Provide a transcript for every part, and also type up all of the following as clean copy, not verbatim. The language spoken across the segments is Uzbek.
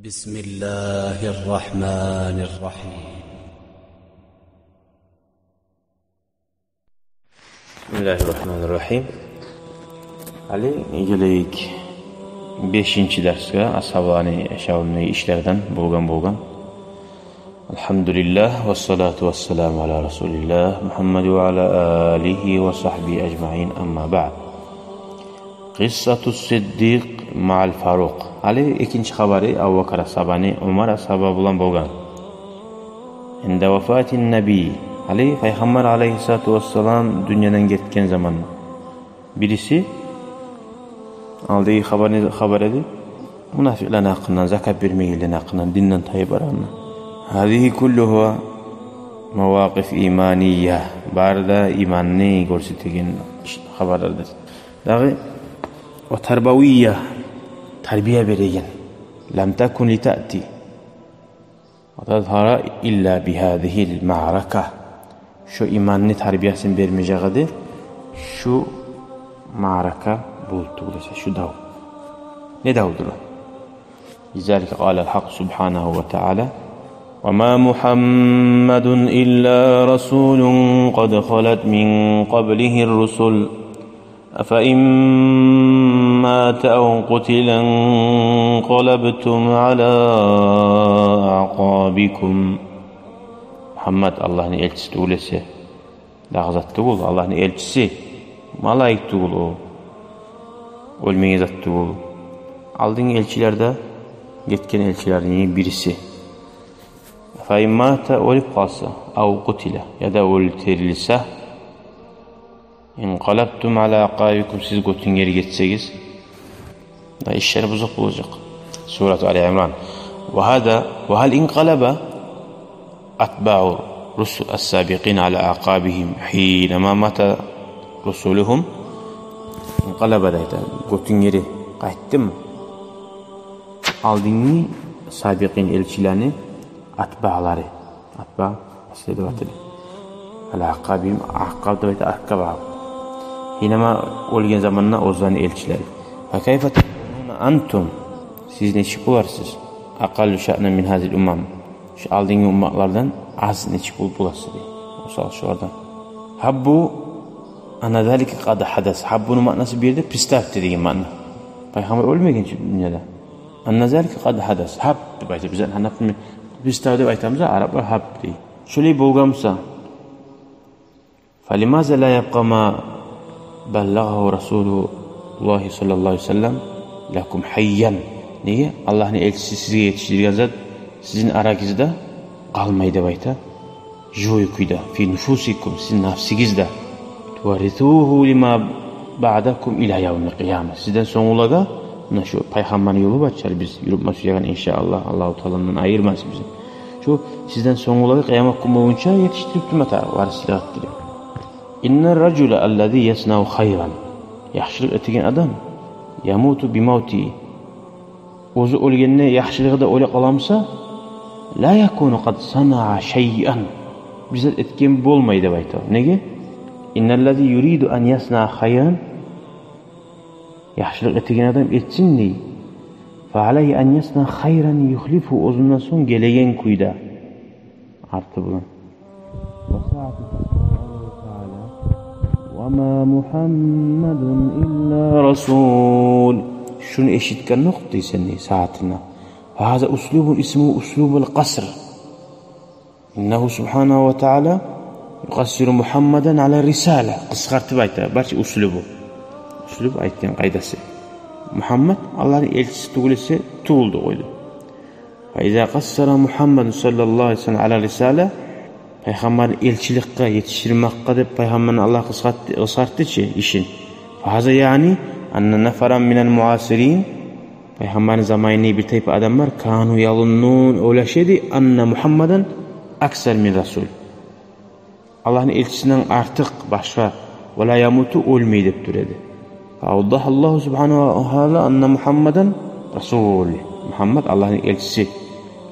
بسم الله الرحمن الرحيم. Bismillahirrahmanirrahim. Ali egelik 5-darsga ashablarning yashavni ishlardan bo'lgan. Alhamdulillah vassalatu vassalamu ala rasulillah Muhammad va ala alihi va sahbihi ajma'in, amma ba'd. Qissatu Siddiq ma'al Faruq. Ali ikinchi xabari Abu Bakr ashabani Umar ashaba bilan bo'lgan. Inda vafatin nabiy, Ali payg'ambar alayhissalatu vassalam dunyodan ketgan zaman birisi aldagi xabar edi. Munofiqlar haqidan, zakat bermaydigan haqidan, dindan tayib baranna. Hadihi kulluha mawaqif imaniyya. Barda imanni ko'rsatgan xabarlardir. Dag'i va tarbawiyya, tarbiya bergan. Lam takun litati wa tadhara illa bihadhihi al-ma'raka. Şu imanni tarbiyasini bermeyeceğidir. Şu ma'raka buldu dese, şu dav. Ne davdır o? Lizalike qala al-haq subhanahu ve ta'ala: وَمَا مُحَمَّدٌ إِلَّا رَسُولٌ قَدْ خَلَتْ مِنْ قَبْلِهِ الرُّسُلُ أَفَإِنْ مَاتَ أَوْ قُتِلَ انقَلَبْتُمْ عَلَى أَعْقَابِكُمْ. Muhammed Allah'ın elçisi öylese, lağzatlı ol, Allah'ın elçisi, malaikti ol o, ölmeyi zattı ol. Aldığın elçilerde, yetken elçilerin birisi. Fa'immata ölüp kalsa, av kutile ya da öldürülse, inqalabtum ala aqabikum, siz götün geri geçseniz, işler bozuk olacak. Surat Ali İmran. Ve hal inqalaba أتباع رسل السابقين على أعقابهم حينما مات رسولهم انقلب دايتا götün yeri qaytdı mı? Aldığını sabiqin elçilerini atba'ları aslında batırı ala aqabihim, aqab da akkaba hinama olgan zamanna ozan elçileri fa kayfa takunu antum, siz neçik olarsınız aqallu şa'na min hazil ummam, şu aldığın ummatlardan az neçik bulasız diye. Osal şu oradan. Habbu anadalike qad hadas. Habbunun manası bir de pistak dediğin mana. Peygamber ölmegen dünyada. Anadalike qad hadas. Hab deyip bizden hanaf pistak deyip aytamıza Araplar hab diye. Şöyle bolgamsa falimaza la yabqa ma ballaghahu Rasulullah sallallahu aleyhi ve sellem lakum hayyan. Niye? Allah'ın elçisi size yetiştirgen zat sizin aranızda kalmayı da bayta, joykuyda, fi nufusikum, sizin nafsigizde, tuvarithuhu lima ba'dakum ila yevmi kıyamet. Sizden sonulaga, şu peygamberin yolu başlar, biz yürüp masuyacağın inşallah, Allah-u Teala'nın ayırmaz bizi. Şu sizden sonulaga kıyamet kum boyunca yetiştirip tümata varisiyle attırıyor. İnner racule allazi yasna'u hayran. Yaxşılık ettiğin adam, yamutu bimauti. O'zi o'lganni yaxshiligida o'la qolamsa, la yakunu qad sana'a shay'an. Bizat etgan bo'lmaydi deb aytadi. Nega? Innallazi yuridu an yasna'a khayran. Yaxshilik etgan odam etsinni. Fa alayhi an yasna'a khayran yukhlifu, o'zidan so'ng kelagan kuyda. Arti bilan. Wa ma Muhammadun illa rasul. Şunu eşitken noktaysan ne saatine. Haza uslubun ismu uslubul qasr. İnnehu subhanahu ve ta'ala yuqassiru Muhammeden ala risale. Qısqartib aytadi. Barcha uslubu. Uslub aytgan qoidasi. Muhammad Allah'ın elçisi tugilsa tugildi qo'ydi. Fa iza qassara Muhammad sallallohu alayhi vasallam ala risale, payg'ambarni elchilikka yetishtirmoqqa deb payg'ambarni Alloh qisqartdi-chi ishin. Haza ya'ni anna nafaran minal muasirin, peygamberin zamanında bir tayfa adamlar kanu yalunnun öyleshedi anna Muhammadan aksar min rasul. Allah'ın elçisinden artık başka ve la yamutu ölmeyi deb turadi. Fa Allah subhanahu wa ta'ala anna Muhammadan rasul. Muhammad Allah'ın elçisi.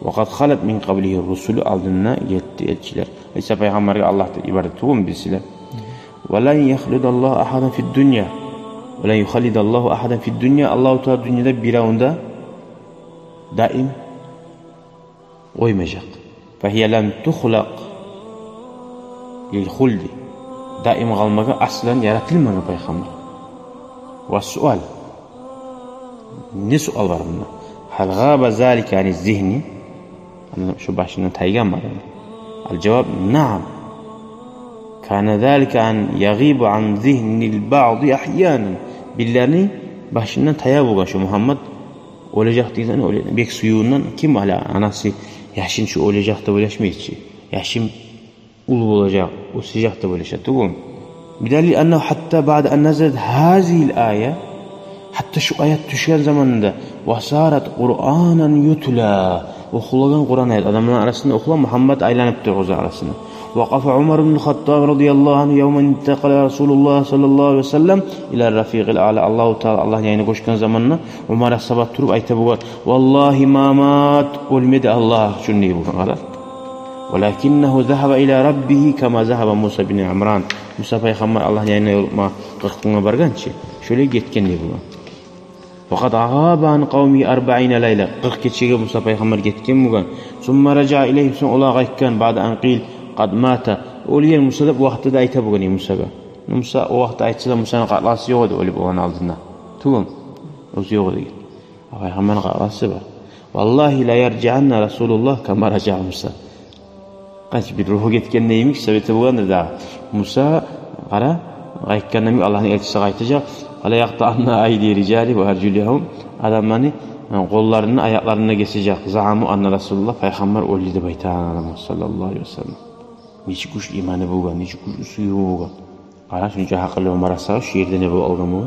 Ve kad khalat min qablihi rusul, aldığına yetti elçiler. İsa peygamberge Allah'ta ibadet tuğum bilsiler. Ve la yahlidallahu ahadan fid dunya. وَلَنْ يُخَلِّدَ اللّٰهُ أَحَدًا فِي الدُّنْيَا. Allah-u Teala dünyada bir anda daim qo'ymayacak. فهي لم تخلق للخلد. Daim kalmaga aslen yaratılmagan peygamber. Ve sual. Ne sual var bunda? Hal gâbe zâlike yani zihni. Şu başından taygan var. Al cevap naam. Kana zâlike an yagîbu an zihnil ba'di ahyanen. Birilerini başından tayavugan şu Muhammed olacak diyen öyle. Bek suyundan kim hala anası yaşın şu olacak da ulaşmayız ki. Yaşım ulu olacak, o sıcakta olacak. Tamam. Bidalil anne hatta بعد أن نزلت هذه الآية hatta şu ayet düşen zamanında vasarat Kur'anan yutla okulan Kur'an ayet adamların arasında okulan Muhammed aylanıp durur arasında. وقف عمر بن الخطاب رضي الله عنه يوم انتقل رسول الله صلى الله عليه وسلم إلى الرفيق الأعلى الله تعالى الله yani koşkan zamanına Ömer sabah durup ayta bu vallahi ma mat ölmedi Allah şunu bu kadar. ولكنه ذهب إلى ربه كما ذهب موسى بن عمران. Musa peygamber Allah yani yolma 40'ına bargançı. Şöyle gitken ne bu? Fakat ağaba an kavmi 40 layla 40 geçige Musa peygamber gitken bugan. Summa raja ileyhim son ola qaytkan ba'da an qil qad mata. Oliyen Musa da bu vaqtda ayta bugan Musaga. Musa o vaqtda aytsa Musa'nın qalası yo'q edi ölüp olan aldında. Tugum. O'zi yo'q edi. Peygamberning qalası var. Vallahi la yarji'anna Rasulullah kama raja Musa. Kaç bir ruhu gitken neymiş sebeti bugandır da. Musa qara qaytgandan Allah'ın elçisi qaytacak. Ala yaqta'anna aydi rijali ve arjulihum adamlarni qo'llarini oyoqlarini kesecek. Zaamu anna Rasulullah peygamber öldü deb aytgan sallallohu alayhi vasallam. Neçi kuş imani bo'lgan, neçi kuş suyu bo'lgan. Qara shuncha haqli Umar asa shu yerda ne bo'lib olgan bu?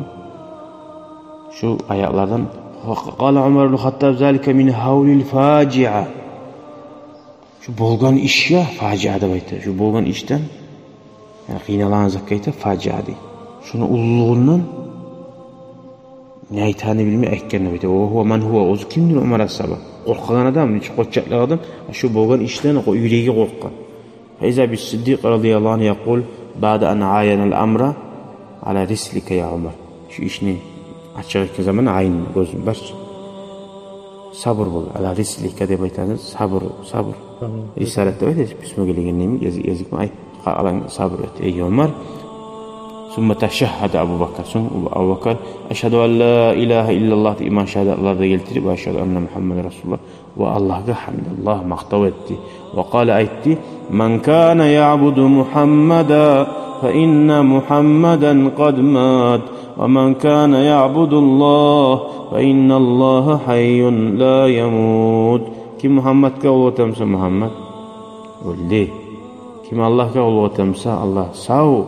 Shu oyoqlardan qala Umar ibn Xattob zalika min havlil faji'a. Şu bo'lgan ishga fajia deb aytdi. Şu bo'lgan ishdan yani qiynalan zakayta fajia deydi. Şunu ulluğundan ne aytani bilmey aytganini aytdi. O man huwa o'zi kimdir Umar asaba? Qo'rqgan adam, necha qo'chaqli adam shu bo'lgan ishdan yuragi qo'rqqan. Faiza bis Siddiq radhiyallohu anhu yaqul ba'da an ayana al-amra ala rislika ya Umar. Şu ishni açık zaman ayn gözün baş sabır bol. Ala rislika deb aytadi. Sabr. Risalatda aytadi. Bismillahirrahmanirrahim yazık mı ay qalan sabr et ey Umar. ثم تشهد أبو بكر أبو بكر أشهد أن لا إله إلا الله إما شهد الله ذي وأشهد أن محمد رسول الله والله حمد الله مقتوتي وقال أيتي من كان يعبد محمدا فإن محمدا قد مات ومن كان يعبد الله فإن الله حي لا يموت كم محمد كأول تمسى محمد وليه كم الله كأول تمسى الله ساو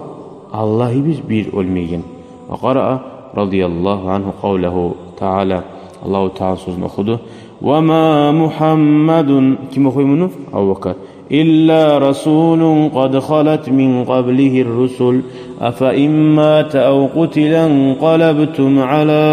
Allah'ı biz bir olmayan. Ve qara'a radıyallahu anhu kavlehu ta'ala. Allahu Teala sözünü okudu. Ve ma Muhammedun kim okuyor bunu? Abu Bakar. İlla rasulun qad khalat min qablihir rusul. Afa imma ta'u qutilan qalabtum ala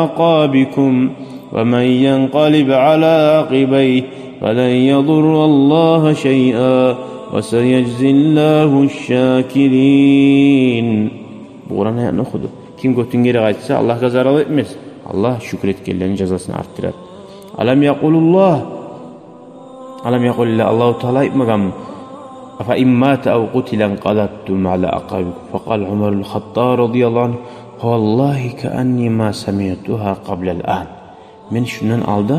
aqabikum. Ve men yanqalib ala aqibeyh falan yadurrallaha şey'a. وسيجزي الله الشاكرين. Buğrana yani okudu. Kim götün geri kaçsa Allah'a zarar etmez. Allah şükretkenlerin cezasını arttırır. Alam yakulullah. Alam yakulillah. Allah-u Teala etmegam. Afa immâte ev kutilen qalattum ala aqabikum. Faqal Umar el-Hattab radıyallahu anh. Vallahi ke anni ma sami'tuha qablel an. Men şundan alda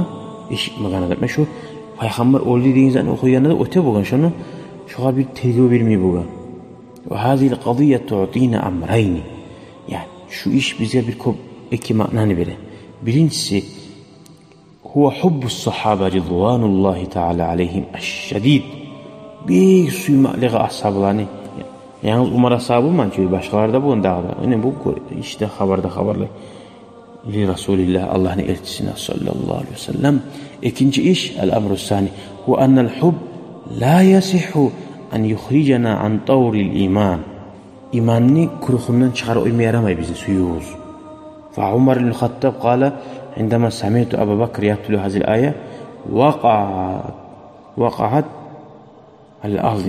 eşitmegan adam. Men şu Peygamber öldü deyin zaten okuyanlar öte bo'lgan şunu. Şuğa bir telgö vermey bo'lgan. Ve hazil qadiyye tu'tina amrayni. Yani şu iş bize bir iki ma'nani verir. Birincisi huwa hubbus sahaba ridvanullahi ta'ala aleyhim eşşedid. Bir suymalığı ashablarını yalnız Umar ashabı mı? Çünkü başkalarda bu dağda. Yani bu işte haberle li Resulillah Allah'ın elçisine sallallahu aleyhi ve sellem. İkinci iş el-emru sani huwa annal hubb la yasihu an yukhrijana an tawril iman. İmanni kurukundan çıkar uyma yaramay bizi suyuz. Fa Umar ibn Khattab qala عندما سمعت أبا بكر يتلو هذه الآية وقعت على الأرض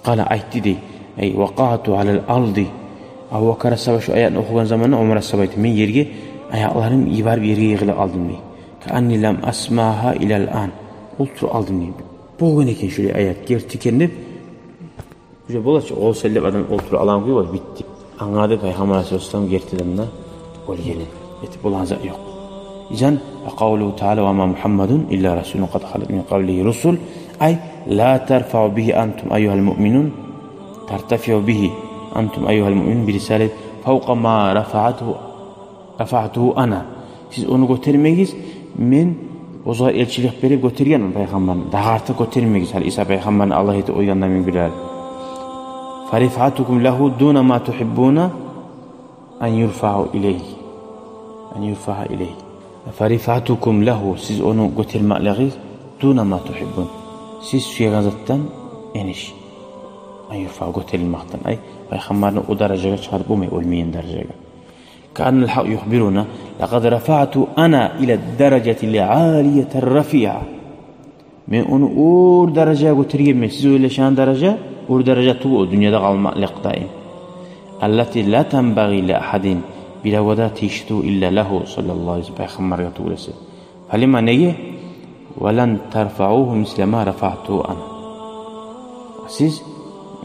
قال أيتدي أي وقعت على الأرض أبو بكر سبب شو آيات أخوان زمان عمر سببت من يرجع آيات اللهم يبار بيرجع يغلى أرض مني كأني لم أسمعها إلى الآن Ultur aldım deyip. Bugün eken şöyle ayet gerçekten Уже болады, ол сөйлеп адам олтура алам ғой, ол битти. Аңады Пайғамбар Алейхиссалам гертиден да өлгені. Эти буланза жоқ. Ижан қаулу таала ва ма Мухаммадун илля расулун қад халат мин қаблихи русул, ай ла тарфау бихи антум айюхал муъминун, тартафиу бихи антум айюхал муъминун бирисалет фауқа ма рафаатуху ана. Siz onu götürmeyiz, men oza elçilik berip götürgen Peygamber'in. Dağartı götürmeyiz. Hal İsa Peygamber'in Allah eti oygandan min biler. Farifatukum lahu duna ma tuhibbuna an yurfa'u ileyhi. An yurfa'a ileyhi. Farifatukum lahu, siz onu götürmekleri duna ma tuhibbun. Siz suyaganzattan eniş. An yurfa'u götürülmekten. Ay Peygamber'in o dereceye çıkarıp olmayan dereceye. كأن الحق يخبرنا لقد رفعت أنا إلى الدرجة العالية الرفيعة من أور درجة قتريب من سيزو إلى شان درجة أور درجة تبقى الدنيا دقال لقدائم التي لا تنبغي لأحد بلا ودا تشتو إلا له صلى الله عليه وسلم فلما نيجي ولن ترفعوه مثل ما رفعته أنا siz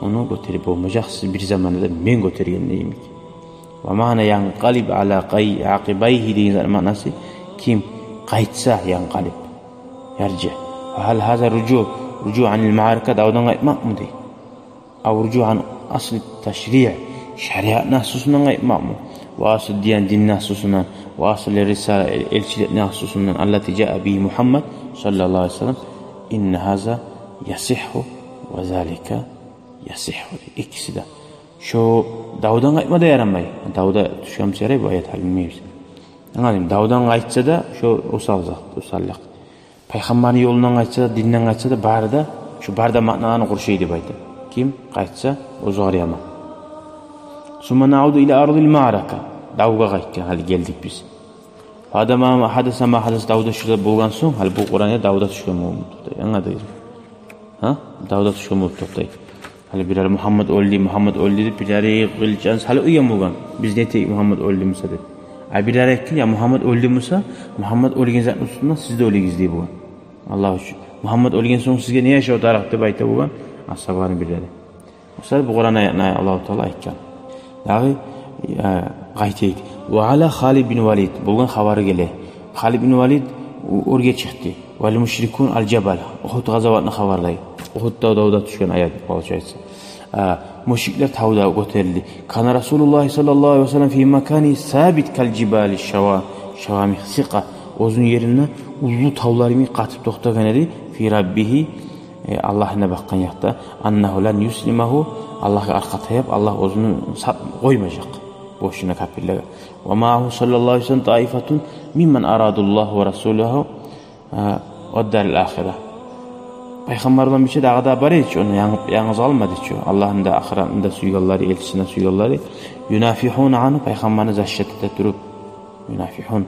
onu قتريب ومجاخس bir zamanda men قتريب neyimik ve mana yanqalib ala aqibaihi degan ma'nosi kim qaytsa yanqalib yarji va hal hada ruju an al ma'araka davdan qaytmaqmi dey aw ruju an asl tashri' shariat nasusundan qaytmaqmi va asl din nasusundan va asl risala elchilik nasusundan allati jaa bi Muhammad sallallahu aleyhi ve sellem inna haza yasihhu ve zalika yasihhu ikisi de şu Davud'dan qaytmada yaranmay. Davud'a düşkəm səray bu ayət bilməyib. Anladım. Davud'dan qaytsa da şu usalıq. Peyğəmbərin yolundan qaytsa da, dindən qaytsa da barda, şu barda ma'nanı qurşay deb aytdı. Kim qaytsa o zariyama. Summa na'udu ila ardil ma'raka. Davud'a qaytgan hali geldik biz. Adama hadisa ma hadis Davud'a şurada bolgan soň, hali bu Qur'anda Davud'a düşkəm oldu. Anladınız? Ha? Davud'a düşkəm oldu to'xtay. Hali birer Muhammed öldü deb birari qilchans hali uyam bo'lgan. Biz neti Muhammed öldü Musa deb. Ay birari aytdi ya Muhammed öldü Musa, Muhammed o'lgan zat ustidan siz de o'ligiz deb bo'lgan. Alloh uchun. Muhammed o'lgan so'ng sizga ne yashov taraf deb aytdi bo'lgan. Ashablarni birari. O'sal bu Qur'on oyatini Alloh taolo aytgan. Ya'ni qaytaydi. Va ala Xolid bin Valid bo'lgan xabari keldi. Xolid bin Valid o'rga chiqdi. Val mushrikun al jabal. Uhud g'azotini xabarlaydi. Uhudda Davud'a düşkən ayət olacaqsa. Müşriklər Davud'a götürüldü. Kana Rasulullah sallallahu aleyhi ve sellem fi makani sabit kal jibali şavami siqa. Özünün yerində uzlu tağlarını qatıb toxtagan idi. Fi rabbihi Allah'ına baxqan yaxda annahu lan yuslimahu Allah'a arqa tayab Allah özünü qoymayacaq. Boşuna kapillərə. Və ma'ahu sallallahu aleyhi ve sellem taifatun mimman aradullah ve rasuluhu və dar-ül axirə. Peygamberden bir şey daha da var hiç onu yalnız almadı hiç. Allah'ın da ahiretinde suygalları, elçisine suygalları yunafihun anı Peygamberin zahşetinde durup yunafihun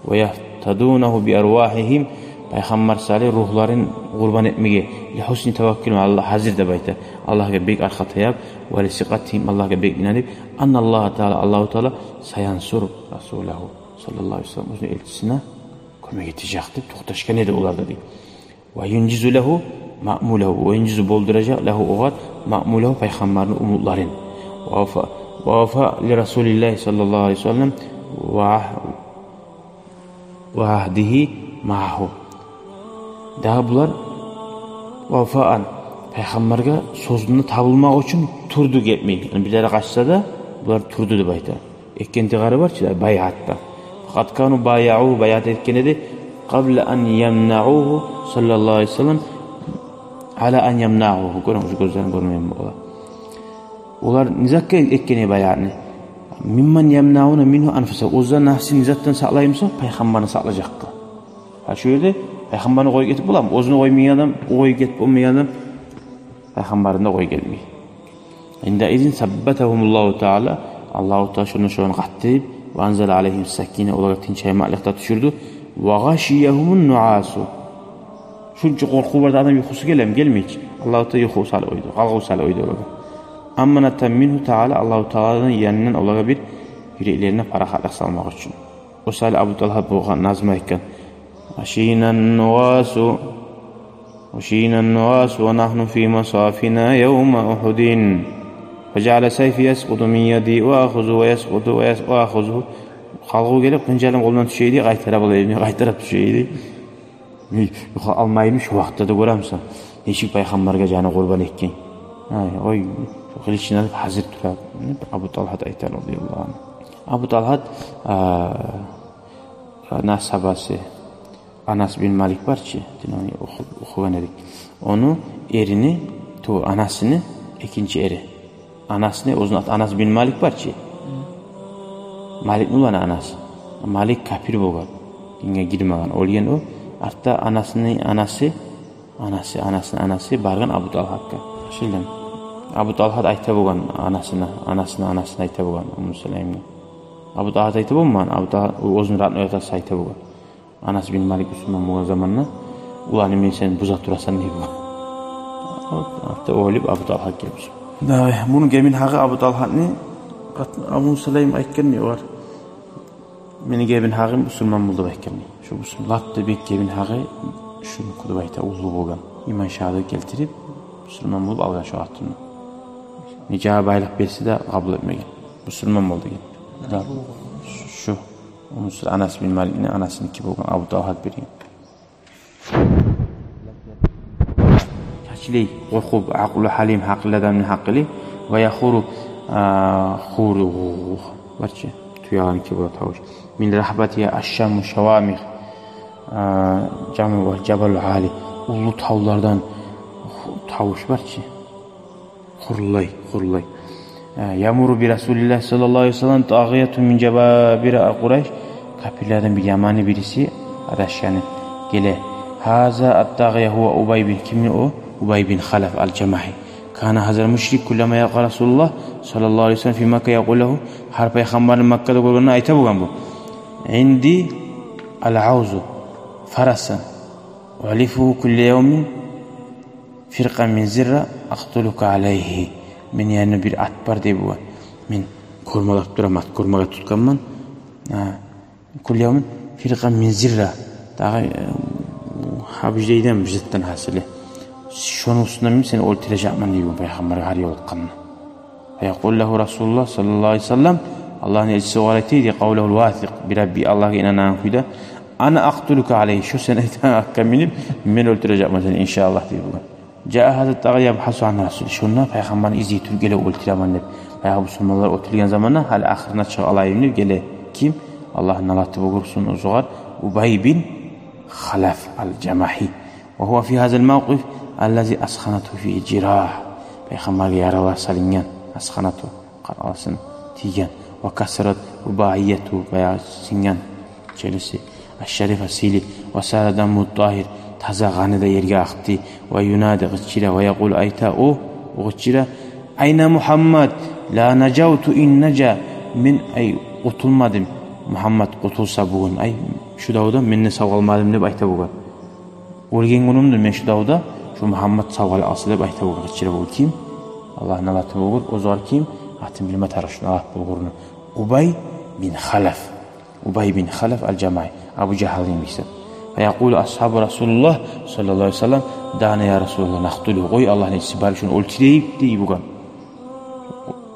ve yahtadunahu bi ervahihim Peygamber salih ruhların kurban etmeye li husni tevekkül Allah hazır da bayta Allah'a bek arka tayab ve lisiqatihim Allah'a bek inanıp Allahu Teala sayansur Resulullah sallallahu aleyhi ve sellem uzun elçisine kömek edecek deyip toxtaşkan edi olar da deyip ve yunjizu lehu ma'mulehu ve yunjizu bolduracak lehu oğat ma'mulehu Peygamberin umutların ve vafa li Resulillah sallallahu aleyhi ve sellem ve ahdihi ma'ahu daha bular vafaan Peygamberge sözünü tabılmak için turdu getmeyi yani bir yere kaçsa da bular turdu deb aytadi ekkinti qarı var ki bayatda fakat kanu baya'u bayat etken edi قبل أن يمنعوه صلى الله عليه وسلم على أن يمنعوه görmüş gözlerini görmeyen bu olar. Olar nizakka ekkeni bayani. Mimman yemnauna minhu anfusa. O'zlar nafsini nizatdan saqlayımsa payg'ambarni saqlajaqqa. Ha shu yerda payg'ambarni qo'yib ketib bo'ladimi? O'zini qo'ymagan odam, qo'yib ketib bo'lmagan odam payg'ambarni qo'yib kelmaydi. Inda izin sabbatahumullohu taala Alloh taolo shuni qatib va anzala alayhim sakina ularga tinchaymoqlikda tushirdi. Va g'ashiyahumun nuasu. Shuncha qo'rquv bor odam uyqusi kelmaydi. Alloh taolo uyqu sal o'ydi, qalqu sal o'ydi ularga. Ammanatan minhu taala Alloh taolaning yanidan ularga bir yuraklarine farahatlik salmoq uchun. O'sal Abu Talha bo'lgan nazm aytgan. Ashinan nuasu وشين النواس ونحن في مصافنا يوم أحد فجعل سيفي يسقط من يدي وأخذه ويسقط وأخذه халқы келіп қынжалым қолынан түшейді қайтарап алайын қайтарап түшейді алмаймын шу уақытта да көреміз нешік пайғамбарға жаны құрбан еткен ой қылышын хазір тұрады Абу Талхат айтар радиаллаху анху. Абу Талхат насабасы Анас бин Малик барчы оқыған едік. Оны еріні анасыны екінші ері анасыны өзінің аты Анас бин Малик барчы. Malik nulana anası. Malik kafir bolgan. Dinge girmegen. Olgen o. Artta anasının anası bargan Abu Talhat'ka. Şilden. Abu Talhat ayta bolgan anasına ayta bolgan Ummu Sulaymga. Abu Talhat ayta bolman. Abu Talhat özünün ratını ötası ayta bolgan. Anas bin Malik Müslüman bolgan zamanna ulanı men sen buza turasan ne bu? Artta olib Abu Talhat gelmiş. Da bunun gemin hağı Abu Talhat'ni Abu Sulaym aytkan ne var? Meni gebin hağı Müslüman buldu aytkan. Şu Müslümanlar bek gebin hağı şunu kudu ayta ulu bolgan. İman şahadet keltirip Müslüman bulup algan şu atını. Nikah baylık berse de kabul etmegen. Müslüman boldu gen. Şu Anas bin Malik'in anasınınki bolgan Abu Talhat bergen. Kaçiley qorxub aqlı halim haqlı adamın haqqili ve yaxuru xuru barcha tuyaganki bu tavuş. Min rahbatiya ash-sham shawamih jamu ve jabal ali ulu tavlardan tavuş barcha. Xurlay. Yamuru bi Rasulillah sallallahu aleyhi ve sellem tağiyatun min jababir Quraysh. Kapillerden bir yamani birisi adaşyanı gele. Haza at-tağiya huwa Ubay bin kimni o? Ubay bin Khalaf al-Cemahi. Kana hazır müşrik kullama yaqa Rasulullah sallallahu aleyhi ve sellem fi Mekke yaquluhu har peygamberin Mekke'de görgönünü ayta bolgan bu. İndi al-auzu farasan ve alifuhu kulli yevmin firqan min zirra aqtuluka aleyhi. Men yani bir at bar deyip bu. Men kormalap duram at kormaga tutkanman. Kulli yevmin firqan min zirra. Dağı habijeyden bizitten hasili. Şunun üstünden seni öldüreceğim diyor Peygamber gari olkanına. Yaqul lahu Rasulullah sallallahu aleyhi ve sellem Allah'ın elçisi olarak dedi kavlehul vâthik bir Rabbi Allah'a inanan kuyda ana aqtuluka aleyhi şu sene hakkı binip ben öldüreceğim seni inşallah diyor. Ca'a hazret tağı yabhasu an Rasul. Şundan Peygamber'in izi Türkiye'yle öldüreceğim deyip. Peygamber Müslümanlar öldürülgen zamanla hali ahirine çık alayım deyip gele kim? Allah'ın alatı bulursun o zuğar Ubay bin Khalaf al-Cemahi. Ve huve fi hazal mevqif allazi asxanatu fi cirah. Peygamber'e yaralar salingan asxanatu qarasın tigen ve kasrat rubaiyatu veya singan çelisi aş-şerif asili ve saradan mutahhir taza ganida yerge aqti ve yunadi gıçira ve yaqul ayta o gıçira ayna Muhammed la najautu in naja min ay qutulmadım Muhammed qutulsa bugün ay şu davda menne sağalmadım deb ayta bugün. Ölgen günümdür men şu davda şu Muhammed sağal asıl deb ayta bugün gıçira bu kim? Allah'ın alatı bulgur. O zor kim? Atın bilme tarafından alat bulgurunu. Ubay bin Khalaf al-Cemahi. Abu Cehal'in bilse. Ve yakulu ashabu Resulullah sallallahu aleyhi ve sellem dana ya Resulullah naqtulu. Koy Allah'ın elçisi bari şunu ölçüleyip deyip bugan.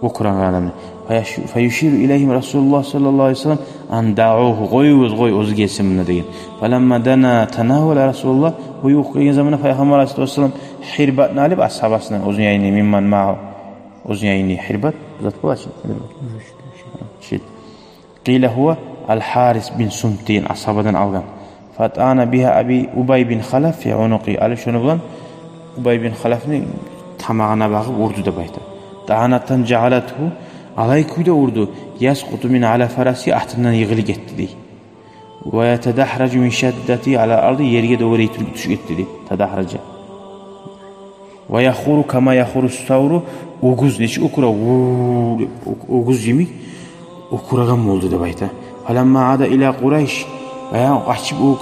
O Kur'an adamını. Fe yuşiru ileyhim Resulullah sallallahu aleyhi ve sellem an da'uhu koy ozu gelsin buna deyin. Felemma dana tenavvela Resulullah o yuqqiyen zamanı Peygamber aleyhisselam hirbatını alıp ashabasına uzun yayını mimman ma'a uzun yayını hirbat zat bu açın. Qila huwa al-Haris bin Sumtin ashabadan algan. Fatana biha abi Ubay bin Khalaf fi unuqi. Alif şunu bulan Ubay bin Khalaf'ın tamağına bakıp vurdu da bayta. Da'anatan ja'alatuhu alaykuyda vurdu. Yasqutu min ala farasi ahtından yığılı gitti dey. Ve yetedahracu min şeddeti ala ardı yerge doğru itülüp düşük etti dey. Tedahraca. Ve yakhuru kama yakhuru stavru oguz neçi okura oguz yemek okuragan oldu da bayta. Falamma ada ila Quraysh veya qaçıp o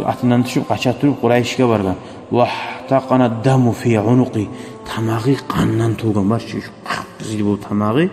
atından düşüp qaça turib Qurayshga bargan. Ve taqana damu fi unuqi tamağı qandan to'lgan barcha zil bu tamağı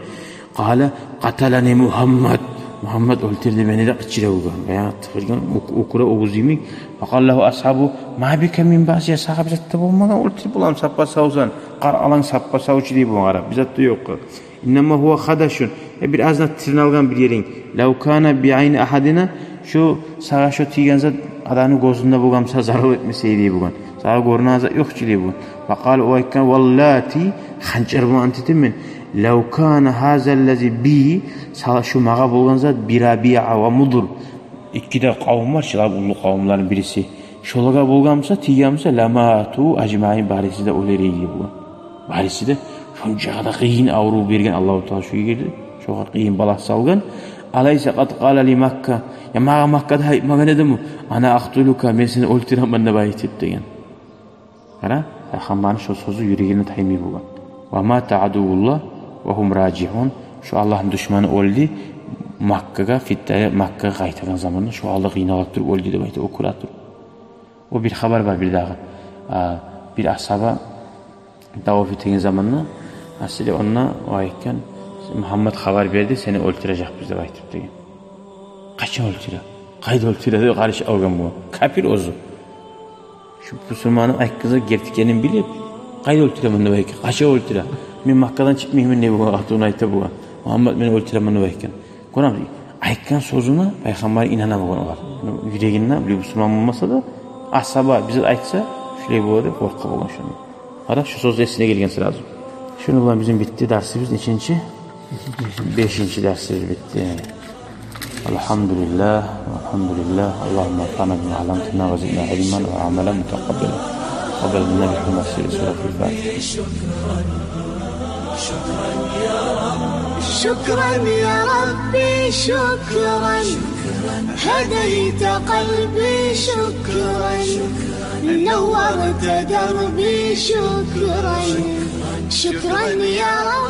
qala qatalani Muhammad Muhammed öldürdü beni de kıçırıyorum. Ya tıkırgan okura oğuzuyum. Fakat lahu ashabu ma bike min ba'si sahabetle bulmadan öldürüp bulam sappa savuzan. Qar alan sappa savuçu diye bu ara. Bizatta yok. İnnema huwa khadaşun. Biraz da tırnalgan bir yerin. Law kana bi ayni ahadina şu sağa şu tigen zat adanın gözünde bulgamsa zarar etmeseydi bugan. Sağa görünazı yok çili bu. Fakat o aykan vallati hançer bu antitimin. Law kana hazellezi bi sağa şu mağa bulgan zat birabi'a ve mudur. İkide kavim var, şilab ulu kavimlerin birisi. Şolaga bulgamsa tigemsa lamatu acmain barisi de oleriydi bu. Barisi de şunca qiyin avru bergen Allahu Teala şu girdi. Şoğa qiyin balaq salgan. Alaysa qad qala li Makka. Ya mağa Makka'da aytmagan edim. Ana aqtuluka men seni o'ltiraman deb aytib degan. Qara, payg'ambarning shu so'zi yuragini taymi bo'lgan. Va ma ta'adullah va hum raji'un. Shu Allohning dushmani o'ldi. Makkaga fitaya Makkaga qaytgan zamonda shu Alloh qiynalib turib o'ldi deb aytib o'qiladi. O bir xabar var bir daha. Bir ashaba tavaf ettiğin zamanla aslında onunla o ayken Muhammed haber verdi seni öldürecek bize aytıp diye. Kaça öldüre? Kayda öldüre diye karşı algan bu. Kafir ozu. Şu Müslümanın aykızı gertikenin bilip kayda öldüre bende belki. Kaça öldüre? Ben Makka'dan çıkmayayım ne bu atığını ayta bu. Muhammed beni öldüre bende belki. Kuram aykan sözüne peygamber inanamayanlar. Yüreğinden bir Müslüman olmasa da ashaba bize aytsa şöyle bu arada korku olan şunu. Ara şu söz esine gelgensi lazım. Şunu bulan bizim bitti dersimiz neçinci? 5. dersimiz bitti. Elhamdülillah, elhamdülillah. Allahümme fana bima alamtina ve zidna ilman ve amelen mutakabbela. Qabel minna bi hurmati suratul Fatiha. شكرا يا ربي شكرا هديت قلبي شكرا نورت دربي شكرا شكرا يا ربي